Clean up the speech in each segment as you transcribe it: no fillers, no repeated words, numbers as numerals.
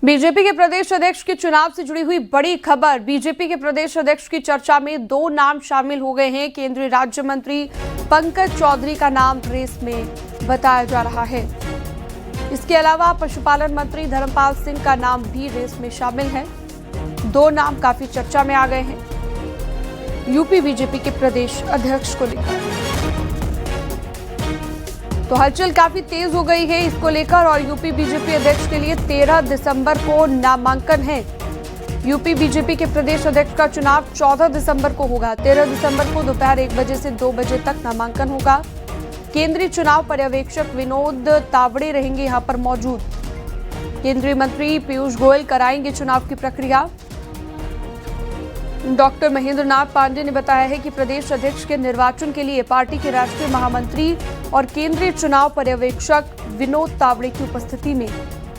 BJP के प्रदेश अध्यक्ष के चुनाव से जुड़ी हुई बड़ी खबर। बीजेपी के प्रदेश अध्यक्ष की चर्चा में दो नाम शामिल हो गए हैं। केंद्रीय राज्य मंत्री पंकज चौधरी का नाम रेस में बताया जा रहा है। इसके अलावा पशुपालन मंत्री धर्मपाल सिंह का नाम भी रेस में शामिल है। दो नाम काफी चर्चा में आ गए हैं यूपी बीजेपी के प्रदेश अध्यक्ष को लेकर। तो हलचल काफी तेज हो गई है इसको लेकर और यूपी बीजेपी अध्यक्ष के लिए 13 दिसंबर को नामांकन है। यूपी बीजेपी के प्रदेश अध्यक्ष का चुनाव 14 दिसंबर को होगा। 13 दिसंबर को दोपहर 1 बजे से 2 बजे तक नामांकन होगा। केंद्रीय चुनाव पर्यवेक्षक विनोद तावड़े रहेंगे यहां पर मौजूद। केंद्रीय मंत्री पीयूष गोयल कराएंगे चुनाव की प्रक्रिया। डॉक्टर महेंद्र नाथ पांडे ने बताया है कि प्रदेश अध्यक्ष के निर्वाचन के लिए पार्टी के राष्ट्रीय महामंत्री और केंद्रीय चुनाव पर्यवेक्षक विनोद तावड़े की उपस्थिति में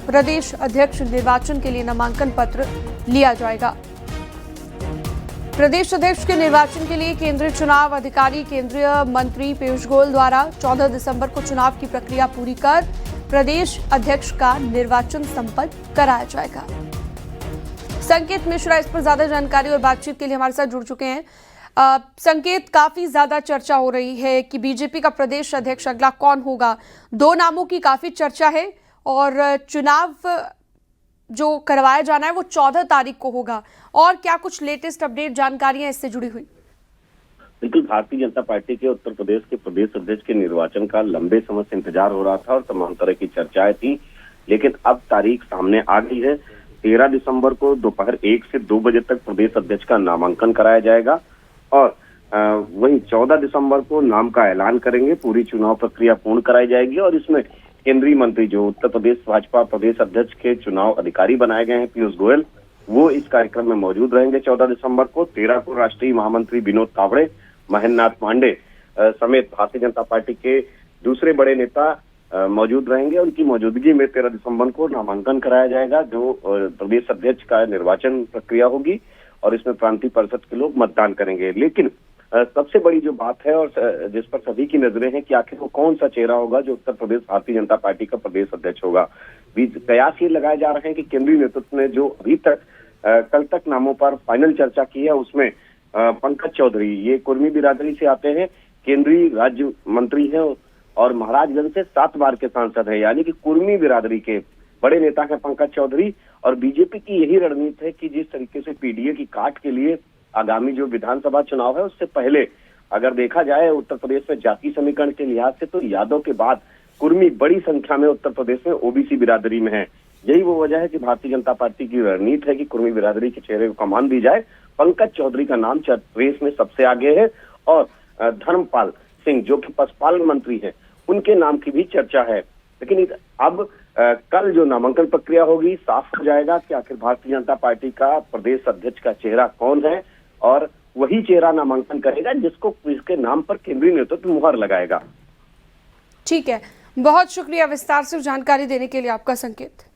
प्रदेश अध्यक्ष निर्वाचन के लिए नामांकन पत्र लिया जाएगा। प्रदेश अध्यक्ष के निर्वाचन के लिए केंद्रीय चुनाव अधिकारी केंद्रीय मंत्री पीयूष गोयल द्वारा 14 दिसंबर को चुनाव की प्रक्रिया पूरी कर प्रदेश अध्यक्ष का निर्वाचन संपन्न कराया जाएगा। संकेत मिश्रा इस पर ज्यादा जानकारी और बातचीत के लिए हमारे साथ जुड़ चुके हैं। संकेत, काफी ज्यादा चर्चा हो रही है कि बीजेपी का प्रदेश अध्यक्ष अगला कौन होगा। दो नामों की काफी चर्चा है और चुनाव जो करवाया जाना है वो 14 तारीख को होगा। और क्या कुछ लेटेस्ट अपडेट जानकारियां इससे जुड़ी हुई? बिल्कुल, भारतीय जनता पार्टी के उत्तर प्रदेश के प्रदेश अध्यक्ष के निर्वाचन का लंबे समय से इंतजार हो रहा था और तमाम तरह की चर्चाएं थी, लेकिन अब तारीख सामने आ गई है। 13 दिसंबर को दोपहर 1 से 2 बजे तक प्रदेश अध्यक्ष का नामांकन कराया जाएगा और वहीं 14 दिसंबर को नाम का ऐलान करेंगे। पूरी चुनाव प्रक्रिया पूर्ण कराई जाएगी और इसमें केंद्रीय मंत्री जो उत्तर प्रदेश भाजपा प्रदेश अध्यक्ष के चुनाव अधिकारी बनाए गए हैं पीयूष गोयल, वो इस कार्यक्रम में मौजूद रहेंगे 14 दिसंबर को। 13 को राष्ट्रीय महामंत्री विनोद तावड़े, महेंद्र नाथ पांडे समेत भारतीय जनता पार्टी के दूसरे बड़े नेता मौजूद रहेंगे। उनकी मौजूदगी में 13 दिसंबर को नामांकन कराया जाएगा जो प्रदेश अध्यक्ष का निर्वाचन प्रक्रिया होगी और इसमें प्रांतीय परिषद के लोग मतदान करेंगे। लेकिन सबसे बड़ी जो बात है और जिस पर सभी की नजरें हैं कि आखिर वो कौन सा चेहरा होगा जो उत्तर प्रदेश भारतीय जनता पार्टी का प्रदेश अध्यक्ष होगा। कयास ये लगाए जा रहे हैं कि केंद्रीय नेतृत्व ने जो अभी तक कल तक नामों पर फाइनल चर्चा की है उसमें पंकज चौधरी, ये कुर्मी बिरादरी से आते हैं, केंद्रीय राज्य मंत्री है और महाराजगंज से 7 बार के सांसद है, यानी कि कुर्मी बिरादरी के बड़े नेता हैं पंकज चौधरी। और बीजेपी की यही रणनीति है कि जिस तरीके से पीडीए की काट के लिए आगामी जो विधानसभा चुनाव है उससे पहले अगर देखा जाए उत्तर प्रदेश में जाति समीकरण के लिहाज से तो यादव के बाद कुर्मी बड़ी संख्या में उत्तर प्रदेश में ओबीसी बिरादरी में है। यही वो वजह है कि भारतीय जनता पार्टी की रणनीति है कि कुर्मी बिरादरी के चेहरे को कमान दी जाए। पंकज चौधरी का नाम रेस में सबसे आगे है और धर्मपाल सिंह जो कि पशुपालन मंत्री है उनके नाम की भी चर्चा है। लेकिन अब कल जो नामांकन प्रक्रिया होगी साफ हो जाएगा कि आखिर भारतीय जनता पार्टी का प्रदेश अध्यक्ष का चेहरा कौन है और वही चेहरा नामांकन करेगा जिसके नाम पर केंद्रीय नेतृत्व मुहर लगाएगा। ठीक है, बहुत शुक्रिया विस्तार से जानकारी देने के लिए आपका संकेत।